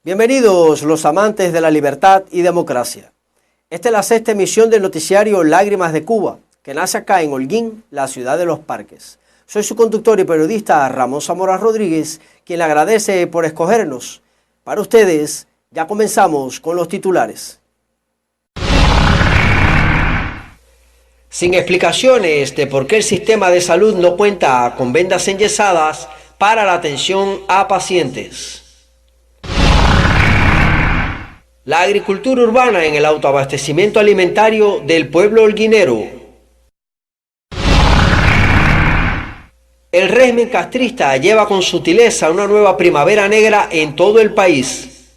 Bienvenidos los amantes de la libertad y democracia. Esta es la sexta emisión del noticiario Lágrimas de Cuba, que nace acá en Holguín, la ciudad de los parques. Soy su conductor y periodista Ramón Zamora Rodríguez, quien le agradece por escogernos. Para ustedes, ya comenzamos con los titulares. Sin explicaciones de por qué el sistema de salud no cuenta con vendas enyesadas para la atención a pacientes. La agricultura urbana en el autoabastecimiento alimentario del pueblo holguinero. El régimen castrista lleva con sutileza una nueva primavera negra en todo el país.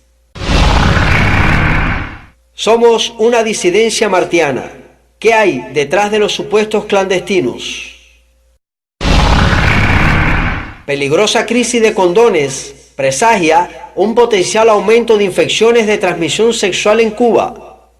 Somos una disidencia martiana. ¿Qué hay detrás de los supuestos clandestinos? Peligrosa crisis de condones presagia un potencial aumento de infecciones de transmisión sexual en Cuba.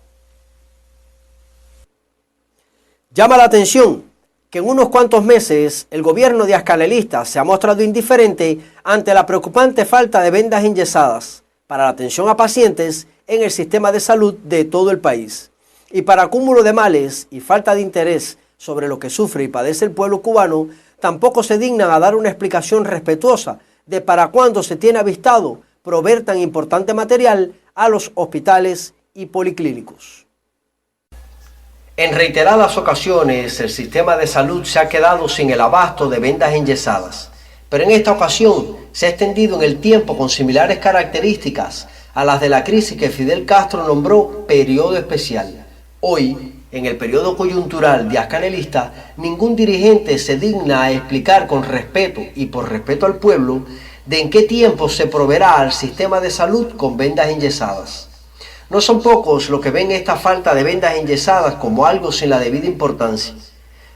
Llama la atención que en unos cuantos meses el gobierno diazcanelista se ha mostrado indiferente ante la preocupante falta de vendas enyesadas para la atención a pacientes en el sistema de salud de todo el país. Y para acúmulo de males y falta de interés sobre lo que sufre y padece el pueblo cubano, tampoco se dignan a dar una explicación respetuosa de para cuándo se tiene avistado proveer tan importante material a los hospitales y policlínicos. En reiteradas ocasiones el sistema de salud se ha quedado sin el abasto de vendas enyesadas, pero en esta ocasión se ha extendido en el tiempo con similares características a las de la crisis que Fidel Castro nombró periodo especial. Hoy, en el periodo coyuntural diazcanelista, ningún dirigente se digna a explicar con respeto y por respeto al pueblo de en qué tiempo se proveerá al sistema de salud con vendas enyesadas. No son pocos los que ven esta falta de vendas enyesadas como algo sin la debida importancia.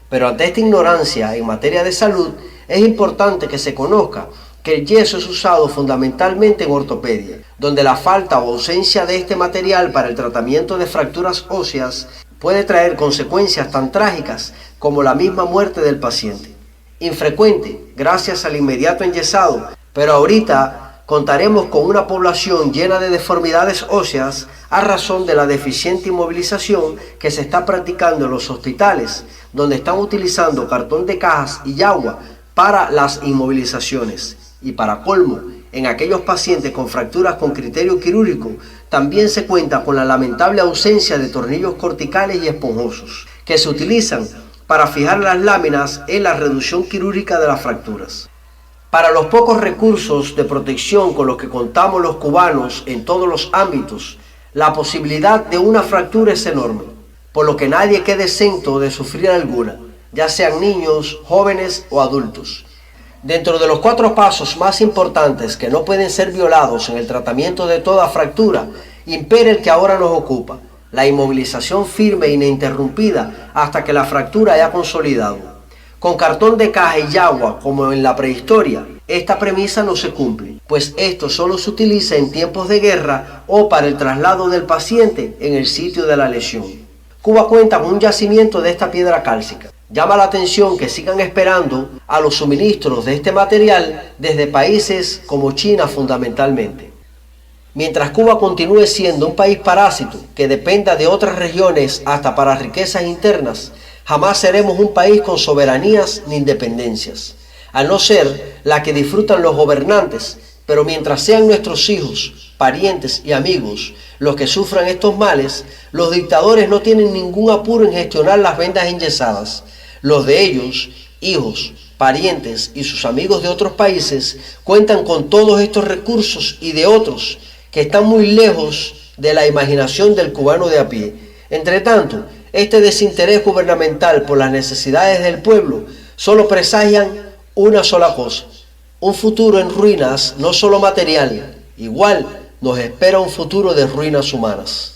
Pero ante esta ignorancia en materia de salud, es importante que se conozca que el yeso es usado fundamentalmente en ortopedia, donde la falta o ausencia de este material para el tratamiento de fracturas óseas puede traer consecuencias tan trágicas como la misma muerte del paciente. Infrecuente, gracias al inmediato enyesado, pero ahorita contaremos con una población llena de deformidades óseas a razón de la deficiente inmovilización que se está practicando en los hospitales, donde están utilizando cartón de cajas y agua para las inmovilizaciones. Y para colmo, en aquellos pacientes con fracturas con criterio quirúrgico, también se cuenta con la lamentable ausencia de tornillos corticales y esponjosos, que se utilizan para fijar las láminas en la reducción quirúrgica de las fracturas. Para los pocos recursos de protección con los que contamos los cubanos en todos los ámbitos, la posibilidad de una fractura es enorme, por lo que nadie quede exento de sufrir alguna, ya sean niños, jóvenes o adultos. Dentro de los 4 pasos más importantes que no pueden ser violados en el tratamiento de toda fractura, impera el que ahora nos ocupa, la inmovilización firme e ininterrumpida hasta que la fractura haya consolidado. Con cartón de caja y agua, como en la prehistoria, esta premisa no se cumple, pues esto solo se utiliza en tiempos de guerra o para el traslado del paciente en el sitio de la lesión. Cuba cuenta con un yacimiento de esta piedra cálcica. Llama la atención que sigan esperando a los suministros de este material desde países como China fundamentalmente. Mientras Cuba continúe siendo un país parásito que dependa de otras regiones hasta para riquezas internas, jamás seremos un país con soberanías ni independencias, a no ser la que disfrutan los gobernantes, pero mientras sean nuestros hijos, parientes y amigos los que sufran estos males, los dictadores no tienen ningún apuro en gestionar las vendas enyesadas. Los de ellos, hijos, parientes y sus amigos de otros países cuentan con todos estos recursos y de otros que están muy lejos de la imaginación del cubano de a pie. Entre tanto, este desinterés gubernamental por las necesidades del pueblo solo presagian una sola cosa: un futuro en ruinas, no solo material, igual nos espera un futuro de ruinas humanas.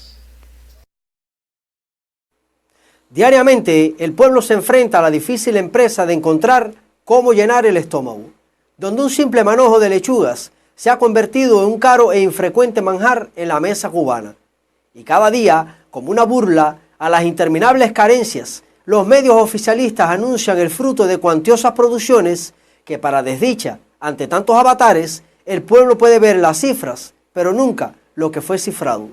Diariamente, el pueblo se enfrenta a la difícil empresa de encontrar cómo llenar el estómago, donde un simple manojo de lechugas se ha convertido en un caro e infrecuente manjar en la mesa cubana. Y cada día, como una burla a las interminables carencias, los medios oficialistas anuncian el fruto de cuantiosas producciones que, para desdicha ante tantos avatares, el pueblo puede ver las cifras pero nunca lo que fue cifrado.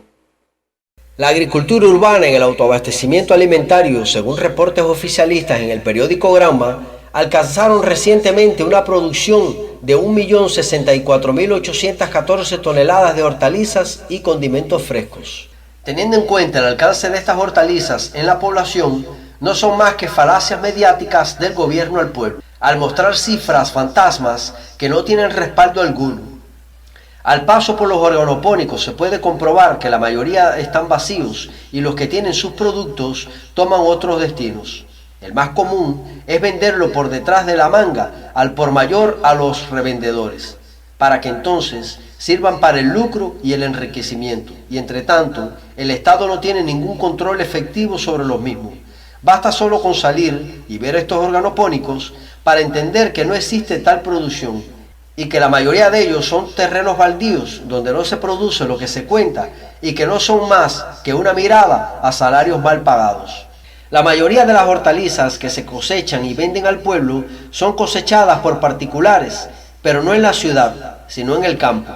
La agricultura urbana en el autoabastecimiento alimentario, según reportes oficialistas en el periódico Granma, alcanzaron recientemente una producción de 1.064.814 toneladas de hortalizas y condimentos frescos. Teniendo en cuenta el alcance de estas hortalizas en la población, no son más que falacias mediáticas del gobierno al pueblo, al mostrar cifras fantasmas que no tienen respaldo alguno. Al paso por los organopónicos se puede comprobar que la mayoría están vacíos y los que tienen sus productos toman otros destinos. El más común es venderlo por detrás de la manga al por mayor a los revendedores, para que entonces sirvan para el lucro y el enriquecimiento, y entre tanto el Estado no tiene ningún control efectivo sobre los mismos. Basta solo con salir y ver estos organopónicos para entender que no existe tal producción y que la mayoría de ellos son terrenos baldíos donde no se produce lo que se cuenta y que no son más que una mirada a salarios mal pagados. La mayoría de las hortalizas que se cosechan y venden al pueblo son cosechadas por particulares, pero no en la ciudad, sino en el campo.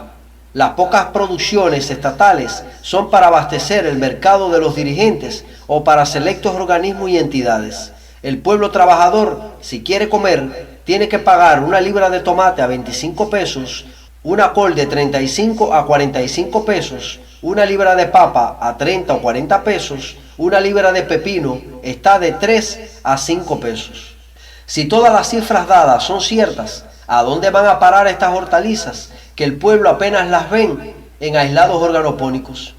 Las pocas producciones estatales son para abastecer el mercado de los dirigentes o para selectos organismos y entidades. El pueblo trabajador, si quiere comer, tiene que pagar una libra de tomate a 25 pesos, una col de 35 a 45 pesos, una libra de papa a 30 o 40 pesos, una libra de pepino está de 3 a 5 pesos. Si todas las cifras dadas son ciertas, ¿a dónde van a parar estas hortalizas que el pueblo apenas las ven en aislados organopónicos?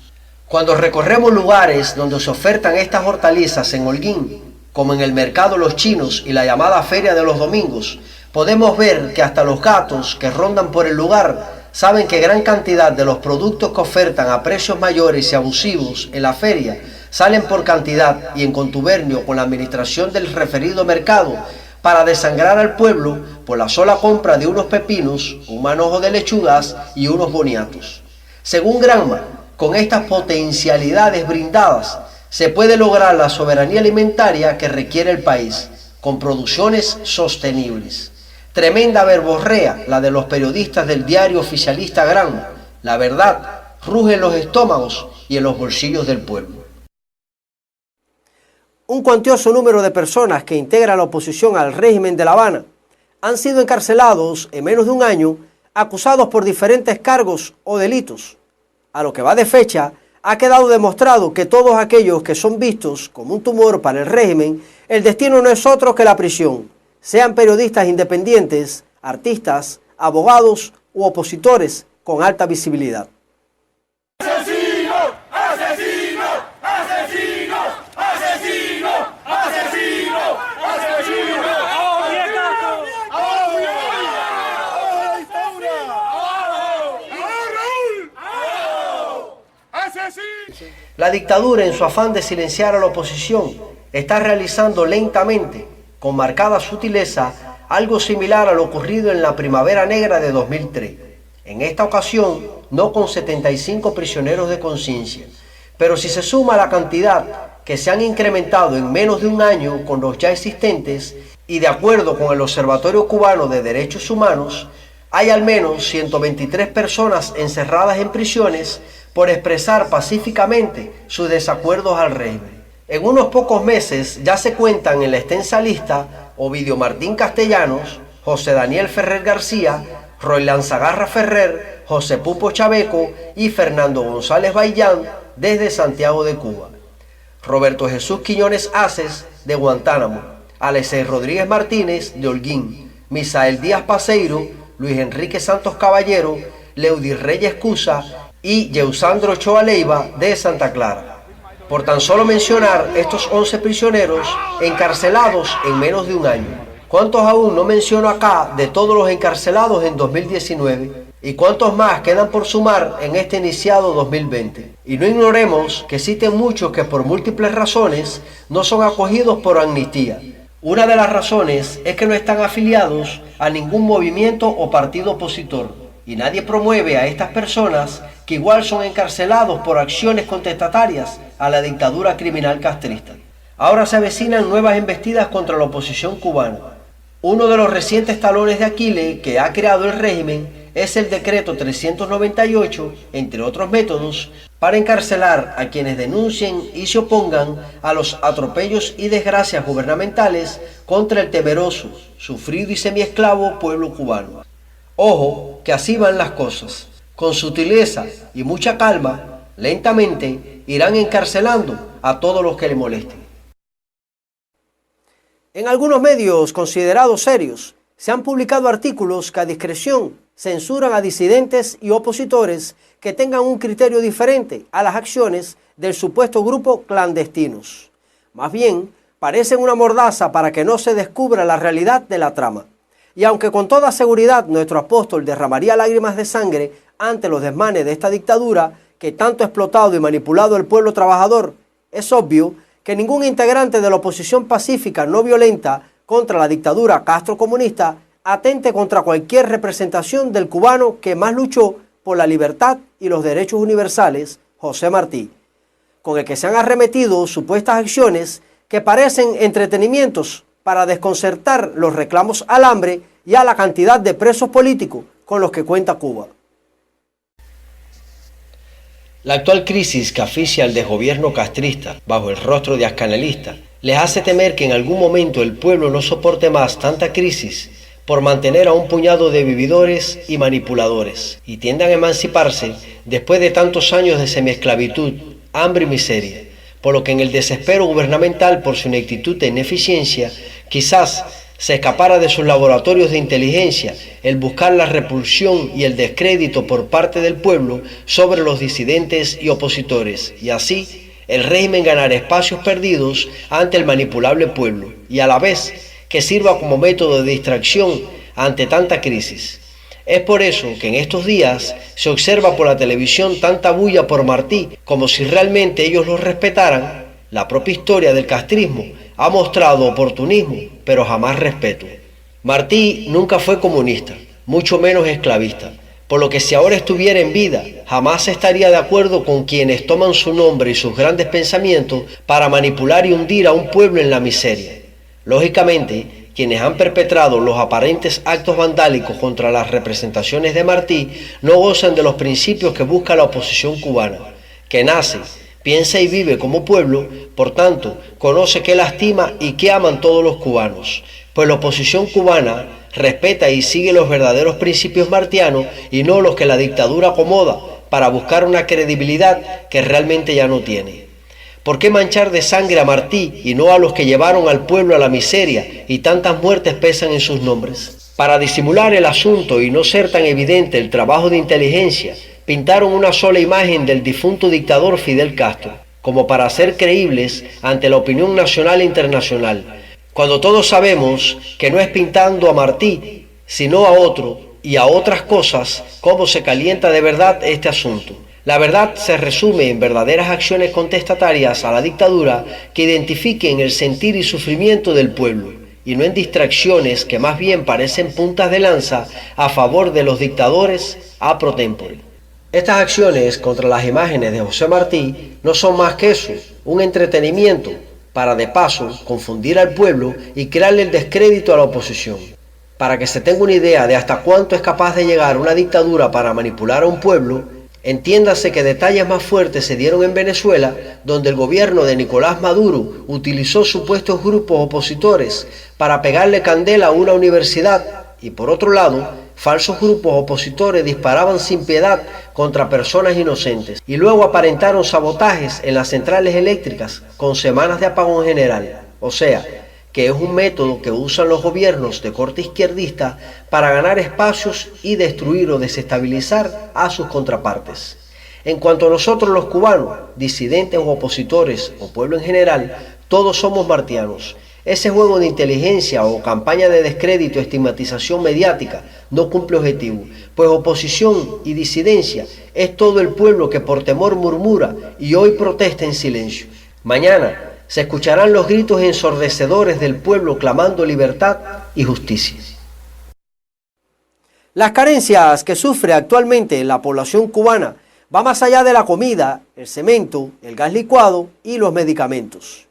Cuando recorremos lugares donde se ofertan estas hortalizas en Holguín, como en el mercado Los Chinos y la llamada Feria de los Domingos, podemos ver que hasta los gatos que rondan por el lugar saben que gran cantidad de los productos que ofertan a precios mayores y abusivos en la feria salen por cantidad y en contubernio con la administración del referido mercado para desangrar al pueblo por la sola compra de unos pepinos, un manojo de lechugas y unos boniatos. Según Granma, con estas potencialidades brindadas, se puede lograr la soberanía alimentaria que requiere el país, con producciones sostenibles. Tremenda verborrea la de los periodistas del diario oficialista Granma. La verdad ruge en los estómagos y en los bolsillos del pueblo. Un cuantioso número de personas que integran la oposición al régimen de La Habana han sido encarcelados en menos de un año, acusados por diferentes cargos o delitos. A lo que va de fecha, ha quedado demostrado que todos aquellos que son vistos como un tumor para el régimen, el destino no es otro que la prisión, sean periodistas independientes, artistas, abogados u opositores con alta visibilidad. ¡Asesino! ¡Asesino! ¡Asesino! ¡Asesino! ¡Asesino! ¡Asesino! La dictadura, en su afán de silenciar a la oposición, está realizando lentamente, con marcada sutileza, algo similar a lo ocurrido en la Primavera Negra de 2003. En esta ocasión, no con 75 prisioneros de conciencia, pero si se suma la cantidad que se han incrementado en menos de un año con los ya existentes, y de acuerdo con el Observatorio Cubano de Derechos Humanos, hay al menos 123 personas encerradas en prisiones por expresar pacíficamente sus desacuerdos al régimen. En unos pocos meses ya se cuentan en la extensa lista Ovidio Martín Castellanos, José Daniel Ferrer García, Roilán Zagarra Ferrer, José Pupo Chaveco y Fernando González Baillán desde Santiago de Cuba, Roberto Jesús Quiñones Aces de Guantánamo, Alexei Rodríguez Martínez de Holguín, Misael Díaz Paseiro, Luis Enrique Santos Caballero, Leudy Reyes Cusa y Yeusandro Ochoa Leiva de Santa Clara. Por tan solo mencionar estos 11 prisioneros encarcelados en menos de un año. ¿Cuántos aún no menciono acá de todos los encarcelados en 2019? ¿Y cuántos más quedan por sumar en este iniciado 2020? Y no ignoremos que existen muchos que por múltiples razones no son acogidos por amnistía. Una de las razones es que no están afiliados a ningún movimiento o partido opositor, y nadie promueve a estas personas que igual son encarcelados por acciones contestatarias a la dictadura criminal castrista. Ahora se avecinan nuevas embestidas contra la oposición cubana. Uno de los recientes talones de Aquiles que ha creado el régimen es el decreto 398, entre otros métodos, para encarcelar a quienes denuncien y se opongan a los atropellos y desgracias gubernamentales contra el temeroso, sufrido y semiesclavo pueblo cubano. Ojo, que así van las cosas. Con sutileza y mucha calma, lentamente irán encarcelando a todos los que le molesten. En algunos medios considerados serios, se han publicado artículos que a discreción censuran a disidentes y opositores que tengan un criterio diferente a las acciones del supuesto grupo clandestinos. Más bien, parecen una mordaza para que no se descubra la realidad de la trama. Y aunque con toda seguridad nuestro apóstol derramaría lágrimas de sangre ante los desmanes de esta dictadura que tanto ha explotado y manipulado al pueblo trabajador, es obvio que ningún integrante de la oposición pacífica no violenta contra la dictadura castrocomunista atente contra cualquier representación del cubano que más luchó por la libertad y los derechos universales, José Martí, con el que se han arremetido supuestas acciones que parecen entretenimientos para desconcertar los reclamos al hambre y a la cantidad de presos políticos con los que cuenta Cuba. La actual crisis que asfixia al desgobierno castrista bajo el rostro de ascanelista les hace temer que en algún momento el pueblo no soporte más tanta crisis por mantener a un puñado de vividores y manipuladores y tiendan a emanciparse después de tantos años de semiesclavitud, hambre y miseria, por lo que en el desespero gubernamental por su ineptitud e ineficiencia quizás se escapara de sus laboratorios de inteligencia el buscar la repulsión y el descrédito por parte del pueblo sobre los disidentes y opositores, y así el régimen ganará espacios perdidos ante el manipulable pueblo, y a la vez que sirva como método de distracción ante tanta crisis. Es por eso que en estos días se observa por la televisión tanta bulla por Martí, como si realmente ellos lo respetaran. La propia historia del castrismo ha mostrado oportunismo, pero jamás respeto. Martí nunca fue comunista, mucho menos esclavista, por lo que si ahora estuviera en vida, jamás estaría de acuerdo con quienes toman su nombre y sus grandes pensamientos para manipular y hundir a un pueblo en la miseria. Lógicamente, quienes han perpetrado los aparentes actos vandálicos contra las representaciones de Martí no gozan de los principios que busca la oposición cubana, que nace, piensa y vive como pueblo, por tanto, conoce qué lastima y qué aman todos los cubanos, pues la oposición cubana respeta y sigue los verdaderos principios martianos y no los que la dictadura acomoda para buscar una credibilidad que realmente ya no tiene. ¿Por qué manchar de sangre a Martí y no a los que llevaron al pueblo a la miseria y tantas muertes pesan en sus nombres? Para disimular el asunto y no ser tan evidente el trabajo de inteligencia, pintaron una sola imagen del difunto dictador Fidel Castro, como para hacer creíbles ante la opinión nacional e internacional, cuando todos sabemos que no es pintando a Martí, sino a otro y a otras cosas, cómo se calienta de verdad este asunto. La verdad se resume en verdaderas acciones contestatarias a la dictadura que identifiquen el sentir y sufrimiento del pueblo, y no en distracciones que más bien parecen puntas de lanza a favor de los dictadores a pro tempore. Estas acciones contra las imágenes de José Martí no son más que eso, un entretenimiento para de paso confundir al pueblo y crearle el descrédito a la oposición. Para que se tenga una idea de hasta cuánto es capaz de llegar una dictadura para manipular a un pueblo, entiéndase que detalles más fuertes se dieron en Venezuela, donde el gobierno de Nicolás Maduro utilizó supuestos grupos opositores para pegarle candela a una universidad y por otro lado, falsos grupos opositores disparaban sin piedad contra personas inocentes y luego aparentaron sabotajes en las centrales eléctricas con semanas de apagón general. O sea, que es un método que usan los gobiernos de corte izquierdista para ganar espacios y destruir o desestabilizar a sus contrapartes. En cuanto a nosotros los cubanos, disidentes o opositores o pueblo en general, todos somos martianos. Ese juego de inteligencia o campaña de descrédito, estigmatización mediática no cumple objetivo, pues oposición y disidencia es todo el pueblo que por temor murmura y hoy protesta en silencio. Mañana se escucharán los gritos ensordecedores del pueblo clamando libertad y justicia. Las carencias que sufre actualmente la población cubana va más allá de la comida, el cemento, el gas licuado y los medicamentos.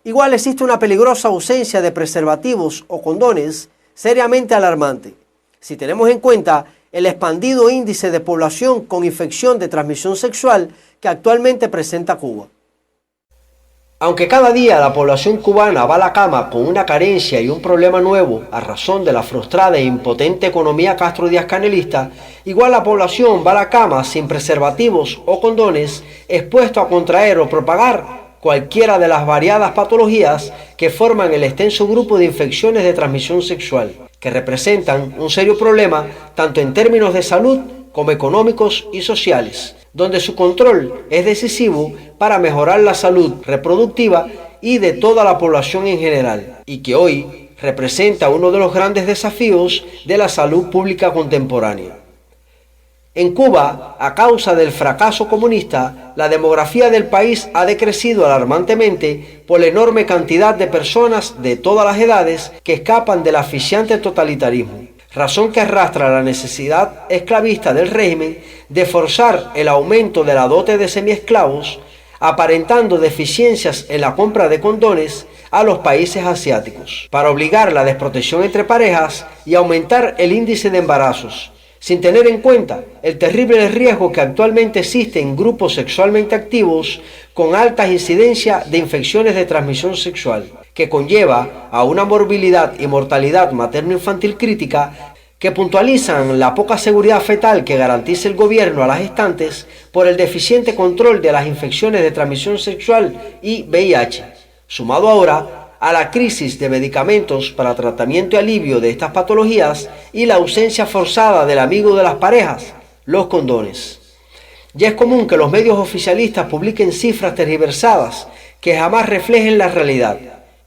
Igual existe una peligrosa ausencia de preservativos o condones seriamente alarmante, si tenemos en cuenta el expandido índice de población con infección de transmisión sexual que actualmente presenta Cuba. Aunque cada día la población cubana va a la cama con una carencia y un problema nuevo a razón de la frustrada e impotente economía Castro Díaz-Canelista, igual la población va a la cama sin preservativos o condones, expuesto a contraer o propagar cualquiera de las variadas patologías que forman el extenso grupo de infecciones de transmisión sexual, que representan un serio problema tanto en términos de salud como económicos y sociales, donde su control es decisivo para mejorar la salud reproductiva y de toda la población en general, y que hoy representa uno de los grandes desafíos de la salud pública contemporánea. En Cuba, a causa del fracaso comunista, la demografía del país ha decrecido alarmantemente por la enorme cantidad de personas de todas las edades que escapan del asfixiante totalitarismo, razón que arrastra la necesidad esclavista del régimen de forzar el aumento de la dote de semiesclavos, aparentando deficiencias en la compra de condones a los países asiáticos, para obligar la desprotección entre parejas y aumentar el índice de embarazos, sin tener en cuenta el terrible riesgo que actualmente existe en grupos sexualmente activos con alta incidencia de infecciones de transmisión sexual, que conlleva a una morbilidad y mortalidad materno-infantil crítica, que puntualizan la poca seguridad fetal que garantiza el gobierno a las gestantes por el deficiente control de las infecciones de transmisión sexual y VIH, sumado ahora a la crisis de medicamentos para tratamiento y alivio de estas patologías y la ausencia forzada del amigo de las parejas, los condones. Ya es común que los medios oficialistas publiquen cifras tergiversadas que jamás reflejen la realidad,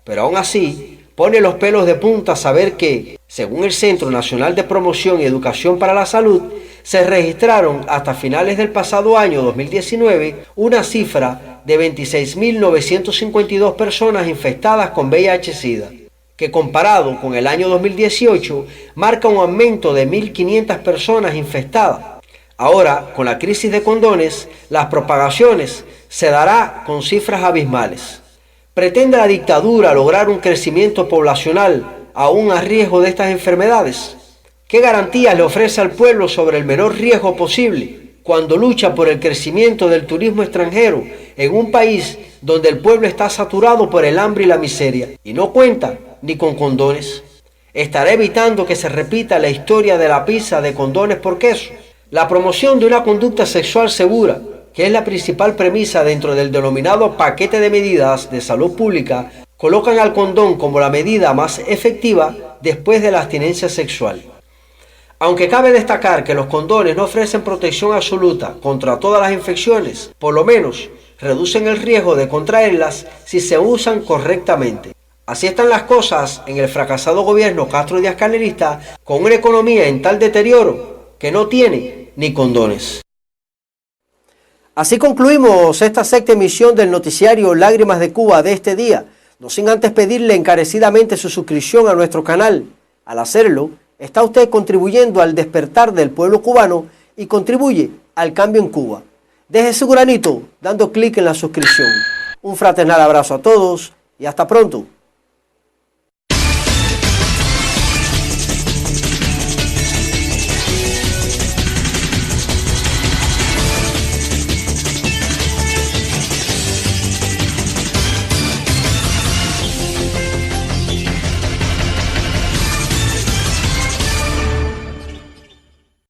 pero aún así pone los pelos de punta saber que, según el Centro Nacional de Promoción y Educación para la Salud, se registraron hasta finales del pasado año 2019 una cifra de 26.952 personas infectadas con VIH-Sida, que comparado con el año 2018 marca un aumento de 1.500 personas infectadas. Ahora, con la crisis de condones, las propagaciones se dará con cifras abismales. ¿Pretende la dictadura lograr un crecimiento poblacional aún a riesgo de estas enfermedades? ¿Qué garantías le ofrece al pueblo sobre el menor riesgo posible cuando lucha por el crecimiento del turismo extranjero en un país donde el pueblo está saturado por el hambre y la miseria y no cuenta ni con condones? ¿Estará evitando que se repita la historia de la pizza de condones por queso? La promoción de una conducta sexual segura, que es la principal premisa dentro del denominado paquete de medidas de salud pública, colocan al condón como la medida más efectiva después de la abstinencia sexual. Aunque cabe destacar que los condones no ofrecen protección absoluta contra todas las infecciones, por lo menos reducen el riesgo de contraerlas si se usan correctamente. Así están las cosas en el fracasado gobierno Castro Díaz-Canelista, con una economía en tal deterioro que no tiene ni condones. Así concluimos esta sexta emisión del noticiario Lágrimas de Cuba de este día, no sin antes pedirle encarecidamente su suscripción a nuestro canal. Al hacerlo, está usted contribuyendo al despertar del pueblo cubano y contribuye al cambio en Cuba. Deje su granito dando clic en la suscripción. Un fraternal abrazo a todos y hasta pronto.